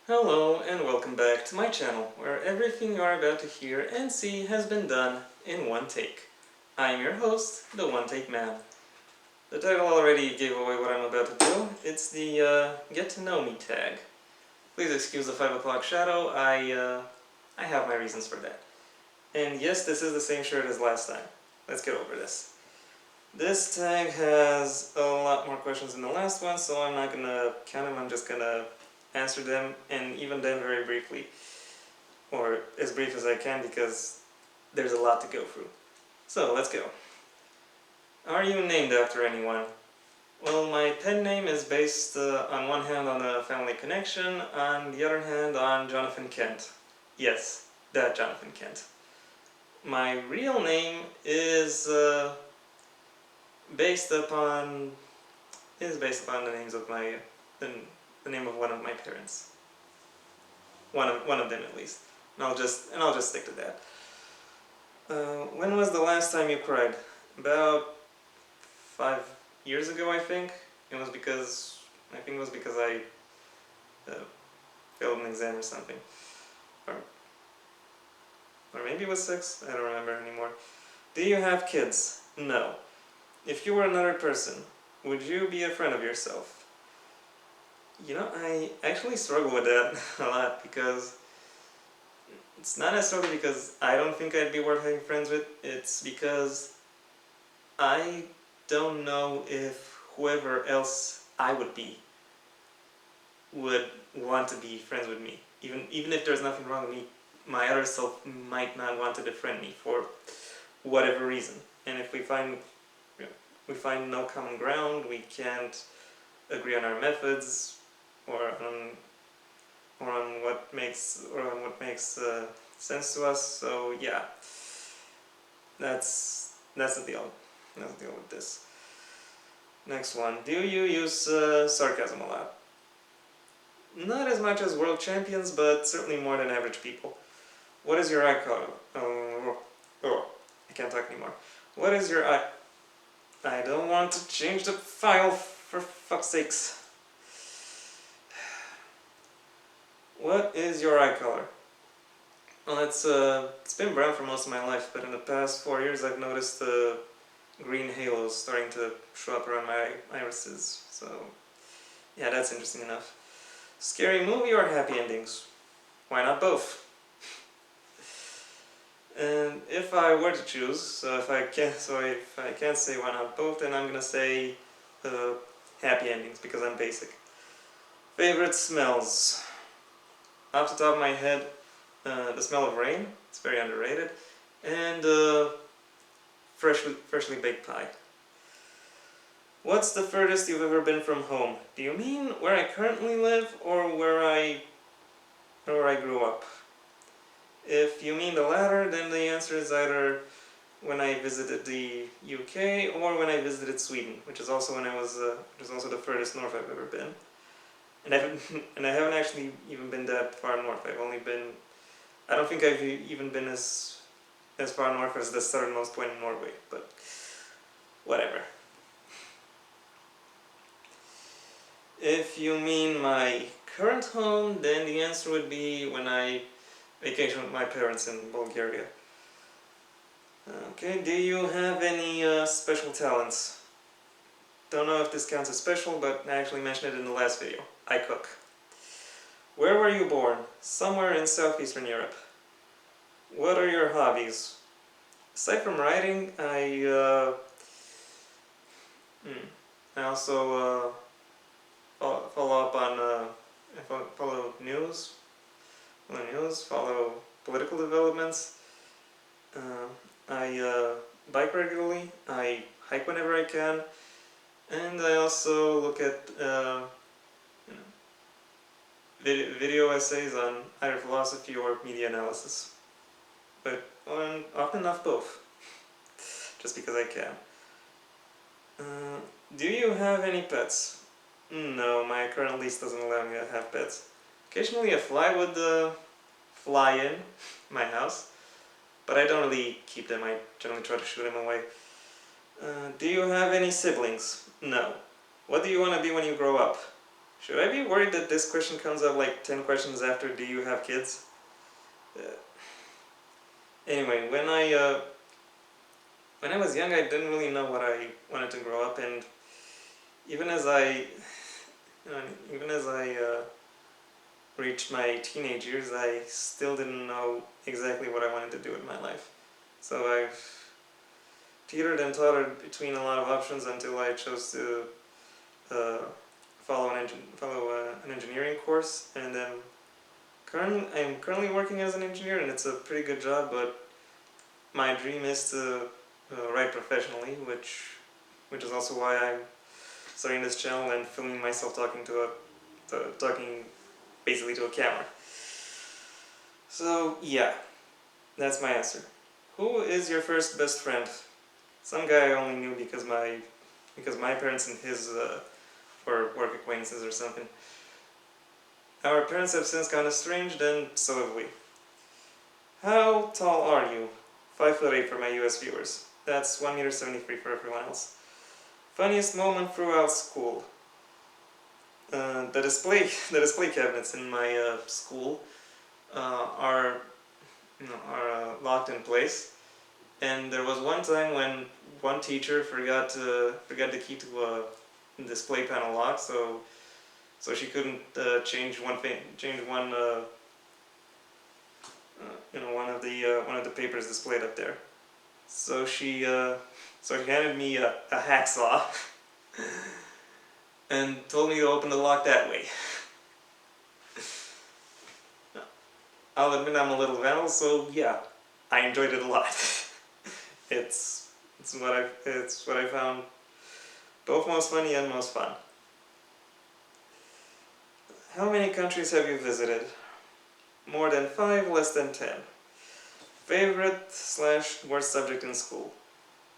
Hello and welcome back to my channel, where everything you are about to hear and see has been done in one take. I am your host, the One Take Man. The title already gave away what I'm about to do. It's the Get to Know Me tag. Please excuse the 5 o'clock shadow, I have my reasons for that. And yes, this is the same shirt as last time. Let's get over this. This tag has a lot more questions than the last one, so I'm not gonna count them, I'm just gonna answer them, and even then very briefly. Or as brief as I can, because there's a lot to go through. So, let's go. Are you named after anyone? Well, my pen name is based on one hand on a family connection, on the other hand on Jonathan Kent. Yes, that Jonathan Kent. My real name is based upon the names of the name of one of my parents. One of them at least. And I'll just stick to that. When was the last time you cried? About 5 years ago, I think. I think it was because I failed an exam or something. Or maybe it was 6. I don't remember anymore. Do you have kids? No. If you were another person, would you be a friend of yourself? You know, I actually struggle with that a lot, because it's not necessarily because I don't think I'd be worth having friends with, it's because I don't know if whoever else I would be would want to be friends with me. Even if there's nothing wrong with me, my other self might not want to befriend me for whatever reason. And if we find no common ground, we can't agree on our methods, or on what makes sense to us. So yeah, that's the deal. That's the deal with this. Next one. Do you use sarcasm a lot? Not as much as world champions, but certainly more than average people. What is your eye color? I can't talk anymore. What is your eye? I don't want to change the file, for fuck's sakes. What is your eye color? Well, it's been brown for most of my life, but in the past 4 years I've noticed green halos starting to show up around my irises. So yeah, that's interesting enough. Scary movie or happy endings? Why not both? And if I were to choose, so if I can't say why not both, then I'm gonna say happy endings, because I'm basic. Favorite smells? Off the top of my head, the smell of rain. It's very underrated, and freshly baked pie. What's the furthest you've ever been from home? Do you mean where I currently live, or where I grew up? If you mean the latter, then the answer is either when I visited the UK or when I visited Sweden, which is also the furthest north I've ever been. And I haven't actually even been that far north. I don't think I've even been as far north as the southernmost point in Norway, but whatever. If you mean my current home, then the answer would be when I vacation with my parents in Bulgaria. Okay, do you have any special talents? Don't know if this counts as special, but I actually mentioned it in the last video. I cook. Where were you born? Somewhere in southeastern Europe. What are your hobbies? Aside from writing, I also follow news, follow political developments. I bike regularly, I hike whenever I can, and I also look at video essays on either philosophy or media analysis. But often enough both, just because I can. Do you have any pets? No, my current lease doesn't allow me to have pets. Occasionally a fly would fly in my house, but I don't really keep them. I generally try to shoot them away. Do you have any siblings? No. What do you want to be when you grow up? Should I be worried that this question comes up like 10 questions after do you have kids? Uh, anyway, when I was young, I didn't really know what I wanted to grow up, and even as I, you know, even as I reached my teenage years, I still didn't know exactly what I wanted to do with my life. So I've teetered and tottered between a lot of options until I chose to uh, follow an engineering course, and I'm currently working as an engineer, and it's a pretty good job. But my dream is to write professionally, which is also why I'm starting this channel and filming myself talking basically to a camera. So yeah, that's my answer. Who is your first best friend? Some guy I only knew because my parents and his were work acquaintances or something. Our parents have since gone estranged, and so have we. How tall are you? 5'8" for my US viewers. That's 1 meter 73 for everyone else. Funniest moment throughout school. The display cabinets in my school are locked in place, and there was one time when one teacher forgot the key to a display panel lock, so she couldn't change one one of the papers displayed up there. So she handed me a hacksaw and told me to open the lock that way. I'll admit I'm a little vandal, so yeah, I enjoyed it a lot. It's what I found both most funny and most fun. How many countries have you visited? More than 5, less than 10. Favorite / worst subject in school?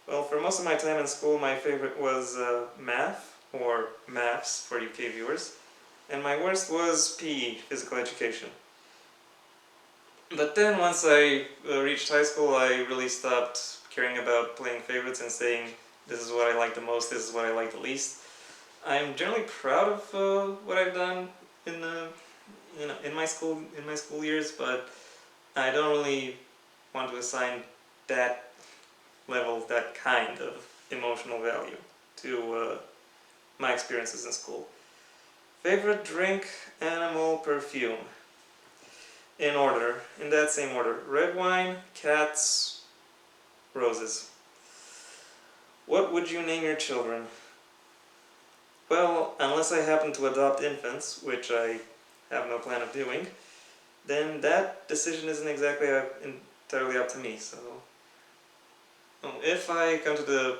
Well, for most of my time in school, my favorite was math, or maths for UK viewers, and my worst was PE, physical education. But then once I reached high school, I really stopped caring about playing favorites and saying, this is what I like the most, this is what I like the least. I'm generally proud of what I've done in my school years, but I don't really want to assign that that kind of emotional value to my experiences in school. Favorite drink, animal, perfume. In that same order. Red wine, cats, roses. What would you name your children? Well, unless I happen to adopt infants, which I have no plan of doing, then that decision isn't exactly entirely up to me. So, if I come to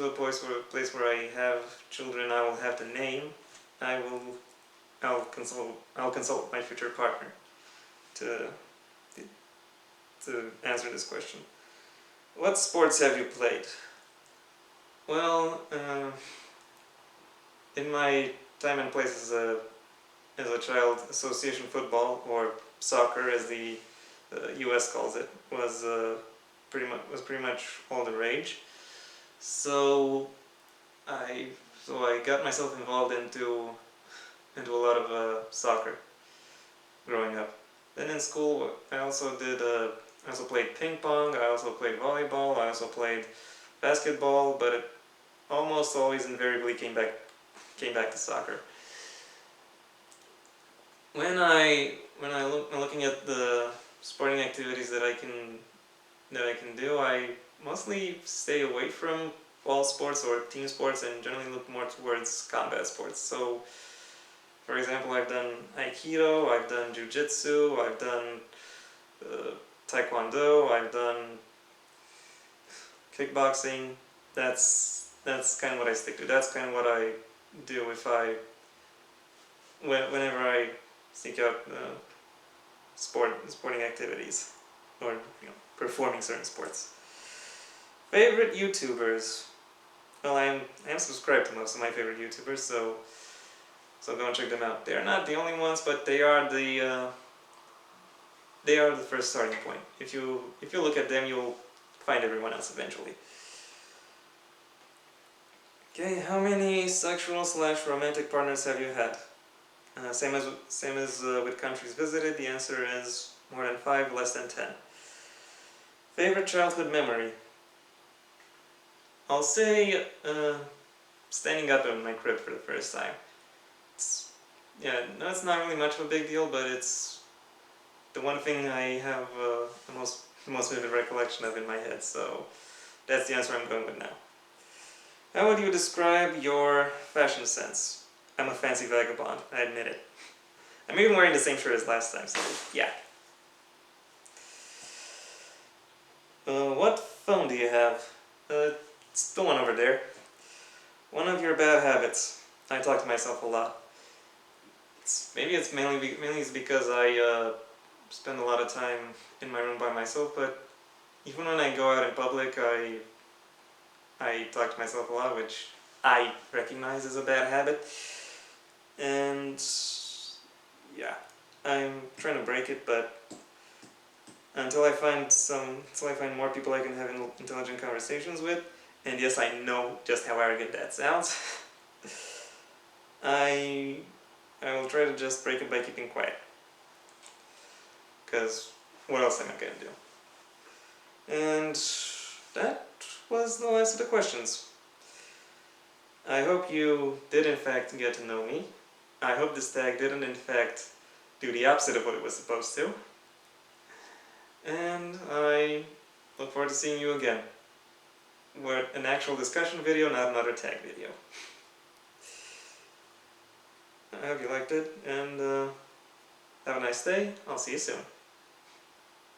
a place where I have children I will have to name, I'll consult my future partner to answer this question. What sports have you played? Well, in my time and place as a child, association football, or soccer as the US calls it, was pretty much all the rage. So I got myself involved into a lot of soccer growing up. Then in school, I also played ping pong. I also played volleyball. I also played basketball, but it almost always invariably came back to soccer. When I'm looking at the sporting activities that I can do, I mostly stay away from ball sports or team sports and generally look more towards combat sports. So, for example, I've done Aikido, I've done Jiu-Jitsu, I've done Taekwondo, I've done kickboxing. That's kind of what I stick to. That's kind of what I do whenever I seek out sporting activities or performing certain sports. Favorite YouTubers? Well, I am subscribed to most of my favorite YouTubers, so go and check them out. They're not the only ones, but they are the first starting point. If you look at them, you'll find everyone else eventually. Okay, how many sexual / romantic partners have you had? Same as with countries visited, the answer is more than 5, less than 10. Favorite childhood memory? I'll say standing up in my crib for the first time. Yeah, no, it's not really much of a big deal, but it's the one thing I have the most vivid recollection of in my head, so that's the answer I'm going with now. How would you describe your fashion sense? I'm a fancy vagabond, I admit it. I'm even wearing the same shirt as last time, so yeah. What phone do you have? It's the one over there. One of your bad habits. I talk to myself a lot. Maybe it's mainly it's because I spend a lot of time in my room by myself, but even when I go out in public, I talk to myself a lot, which I recognize as a bad habit. And yeah, I'm trying to break it, but until I find more people I can have intelligent conversations with, and yes, I know just how arrogant that sounds, I will try to just break it by keeping quiet. Because what else am I going to do? And that was the last of the questions. I hope you did in fact get to know me. I hope this tag didn't in fact do the opposite of what it was supposed to. And I look forward to seeing you again. With an actual discussion video, not another tag video. I hope you liked it, and have a nice day. I'll see you soon.